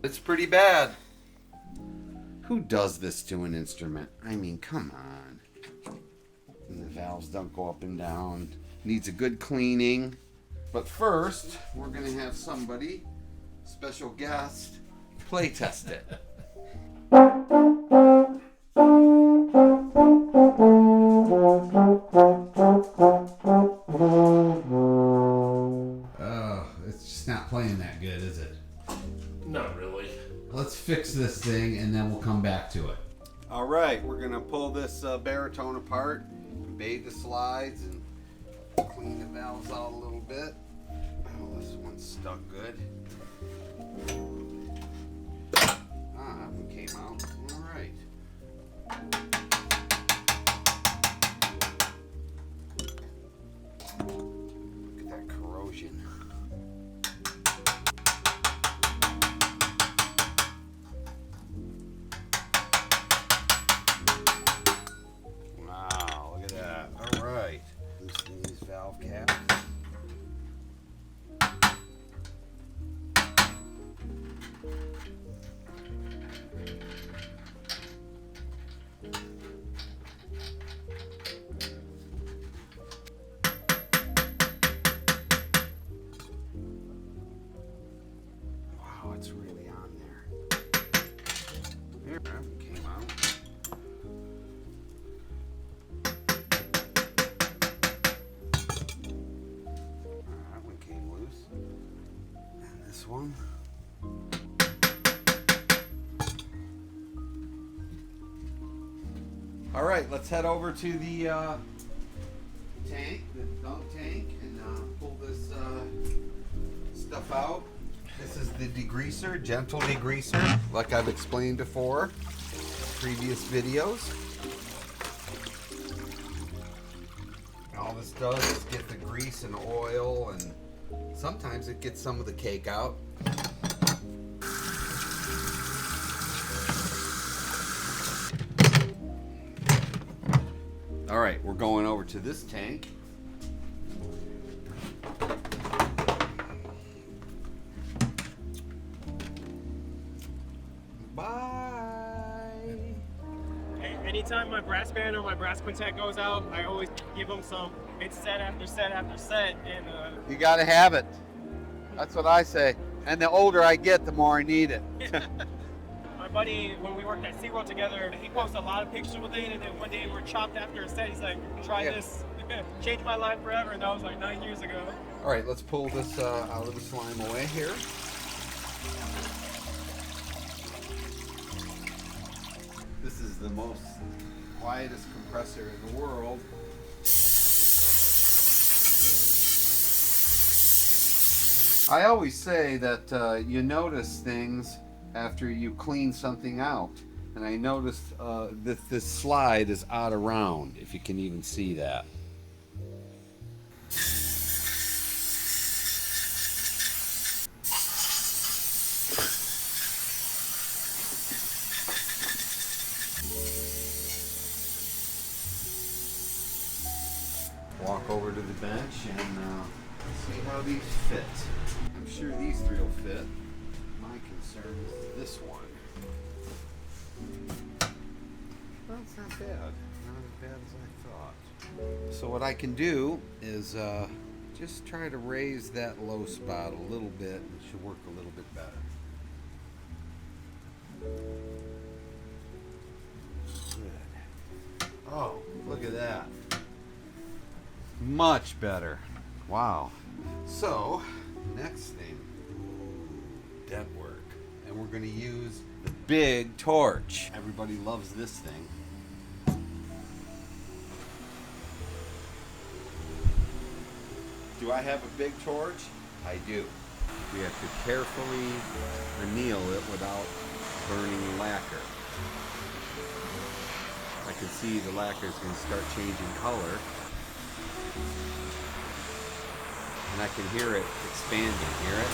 It's pretty bad. Who does this to an instrument? I mean, come on. And the valves don't go up and down. Needs a good cleaning. But first, we're going to have somebody, special guest, play test it. Oh, it's just not playing that good, is it? Not really. Let's fix this thing and then we'll come back to it. All right, we're gonna pull this baritone apart, bait the slides, and clean the valves out a little bit. Oh, this one's stuck good. Ah, that one came out. All right. Look at that corrosion. Wow, look at that. All right. Loosen these valve caps. Wow, it's really on there. There, that one came out. That one came loose. And this one. All right, let's head over to the tank, the dunk tank, and pull this stuff out. This is the degreaser, gentle degreaser, like I've explained before, previous videos. All this does is get the grease and oil, and sometimes it gets some of the cake out. All right, we're going over to this tank. Bye. Hey, anytime my brass band or my brass quintet goes out, I always give them some. It's set after set after set, and You got to have it. That's what I say. And the older I get, the more I need it. my buddy, when we worked at SeaWorld together, he posted a lot of pictures with it, and then one day we were chopped after a set. He's like, try this. Changed my life forever, and that was like 9 years ago. All right, let's pull this out of the slime away here. This is the most quietest compressor in the world. I always say that you notice things after you clean something out. And I noticed that this slide is out of round, if you can even see that. Walk over to the bench and see how these fit. I'm sure these three will fit. My concern is this one. Well, it's not bad. Not as bad as I thought. So what I can do is just try to raise that low spot a little bit. It should work a little bit better. Good. Oh, look at that. Much better. Wow. So, next thing, dent work. And we're going to use the big torch. Everybody loves this thing. Do I have a big torch? I do. We have to carefully anneal it without burning lacquer. I can see the lacquer is going to start changing color. And I can hear it expanding. Hear it?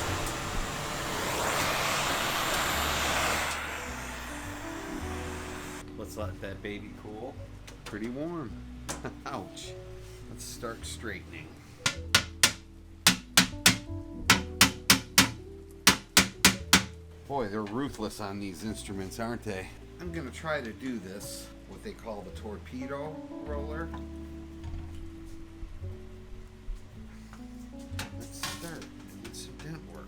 Let's let that baby cool. Pretty warm. Ouch. Let's start straightening. Boy, they're ruthless on these instruments, aren't they? I'm gonna try to do this, what they call the torpedo roller. Let's start with some dent work.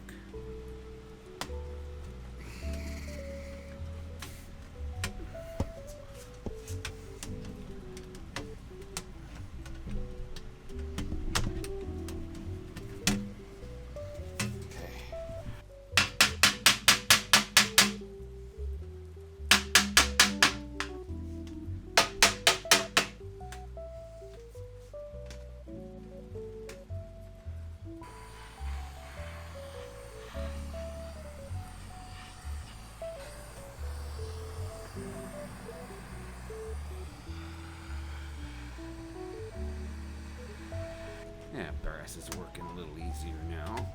Yeah, brass is working a little easier now.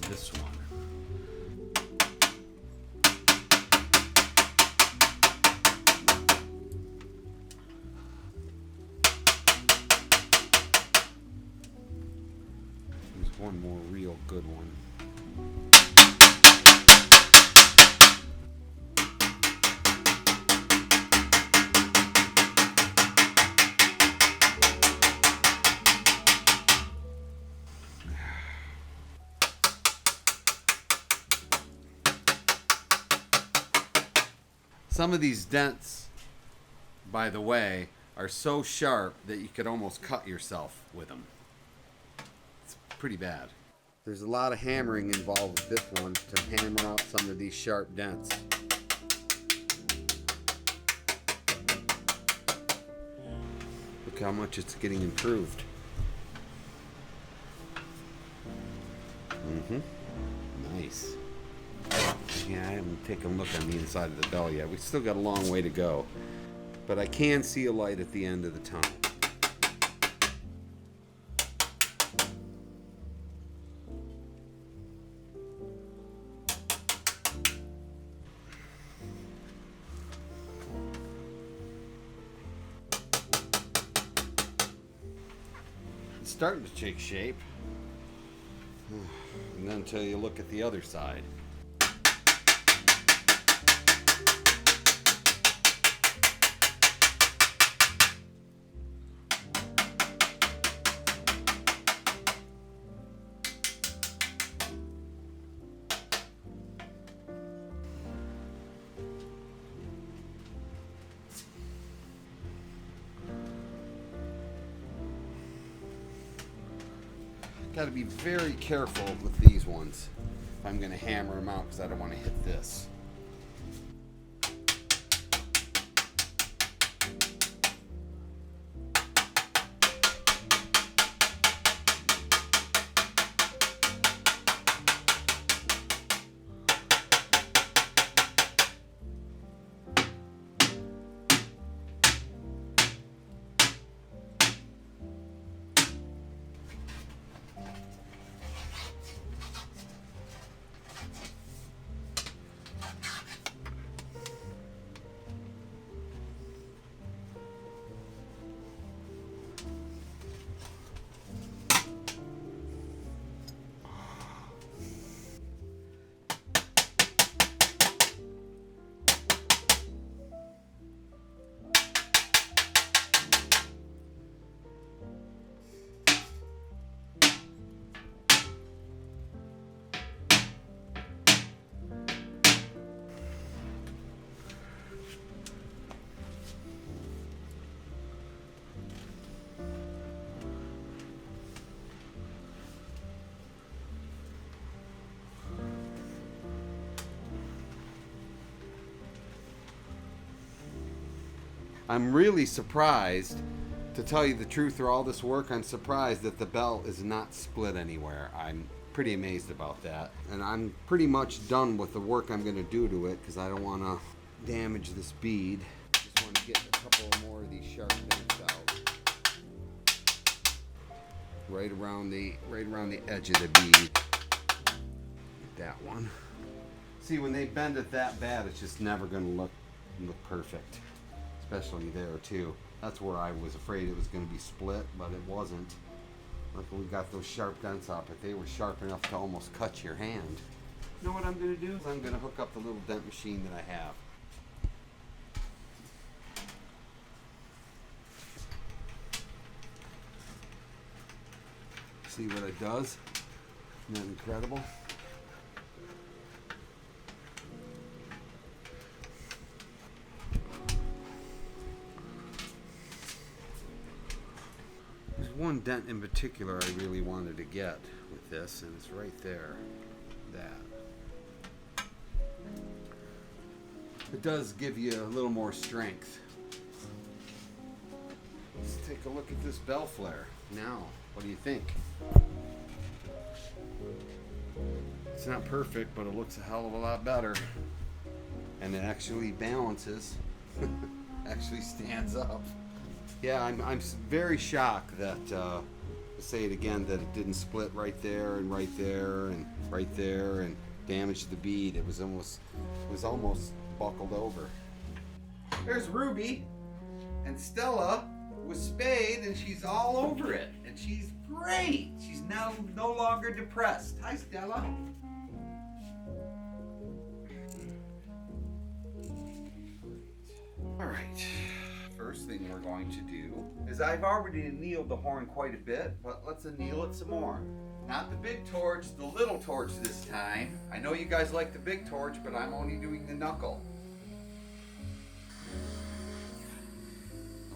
This one. Here's one more real good one. Some of these dents, by the way, are so sharp that you could almost cut yourself with them. It's pretty bad. There's a lot of hammering involved with this one to hammer out some of these sharp dents. Look how much it's getting improved. Nice. Yeah, I haven't taken a look on the inside of the bell yet. We still got a long way to go. But I can see a light at the end of the tunnel. It's starting to take shape. And then until you look at the other side. Got to be very careful with these ones if I'm going to hammer them out because I don't want to hit this. I'm really surprised To tell you the truth, through all this work, I'm surprised that the bell is not split anywhere. I'm pretty amazed about that. And I'm pretty much done with the work I'm going to do to it because I don't want to damage this bead. Just want to get a couple more of these sharp dents out. Right around the edge of the bead. Get that one. See, when they bend it that bad, it's just never going to look perfect. Especially there too. That's where I was afraid it was going to be split, but it wasn't. Look, we got those sharp dents up, but they were sharp enough to almost cut your hand. You know what I'm going to do? Is I'm going to hook up the little dent machine that I have. See what it does? Isn't that incredible? There's one dent in particular I really wanted to get with this, and it's right there. That. It does give you a little more strength. Let's take a look at this bell flare now. What do you think? It's not perfect, but it looks a hell of a lot better. And it actually balances. Actually stands up. Yeah, I'm very shocked that, to say it again, that it didn't split right there and right there and right there and damage the bead. It was almost buckled over. There's Ruby and Stella with Spade, and she's all over it, and she's great. She's now no longer depressed. Hi, Stella. All right. First thing we're going to do is I've already annealed the horn quite a bit, but let's anneal it some more. Not the big torch, the little torch this time. I know you guys like the big torch, but I'm only doing the knuckle.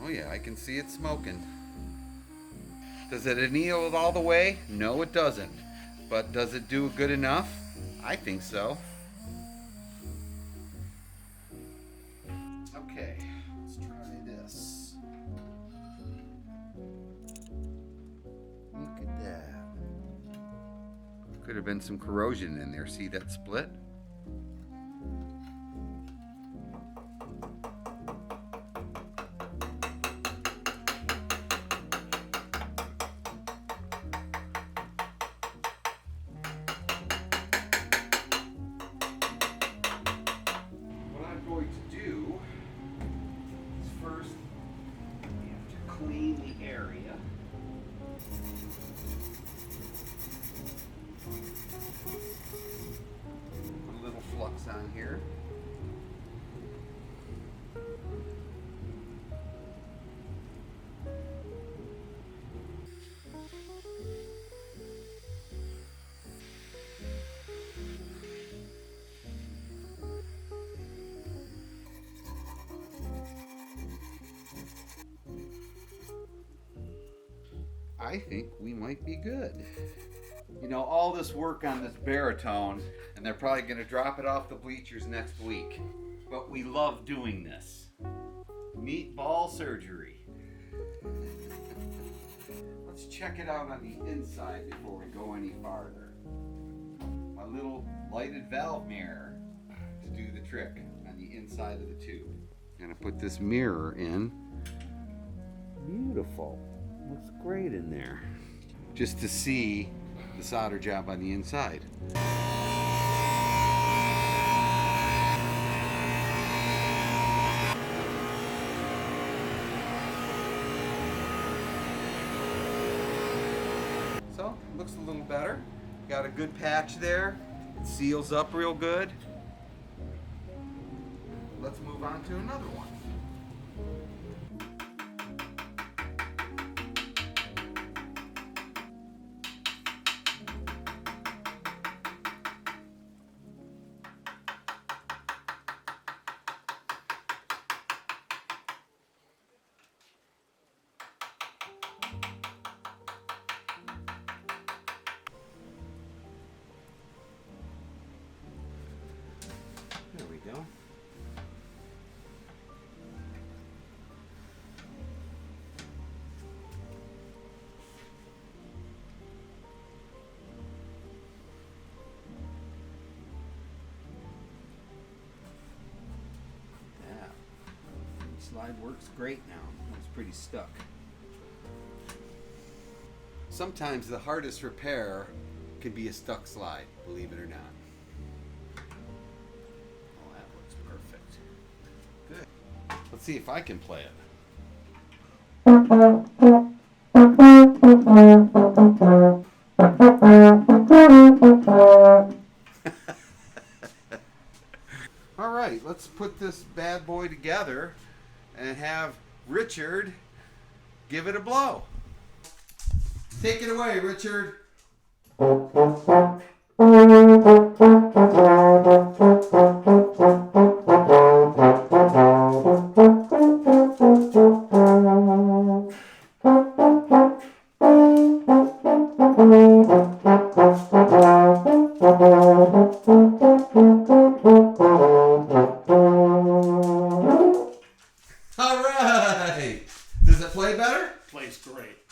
Oh yeah, I can see it smoking. Does it anneal it all the way? No, it doesn't. But does it do good enough? I think so. Okay, let's try this. Look at that. Could have been some corrosion in there. See that split? Clean the area. Put a little flux on here. I think we might be good. You know, all this work on this baritone, and they're probably going to drop it off the bleachers next week. But we love doing this. Meatball surgery. Let's check it out on the inside before we go any farther. My little lighted valve mirror to do the trick on the inside of the tube. I'm going to put this mirror in. Beautiful. Looks great in there. Just to see the solder job on the inside. So, looks a little better. Got a good patch there. It seals up real good. Let's move on to another one. There we go. Slide works great now. It's pretty stuck. Sometimes the hardest repair can be a stuck slide, believe it or not. Oh, that looks perfect. Good. Let's see if I can play it. All right, let's put this bad boy together and have Richard give it a blow. Take it away, Richard. All right. Does it play better? Plays great.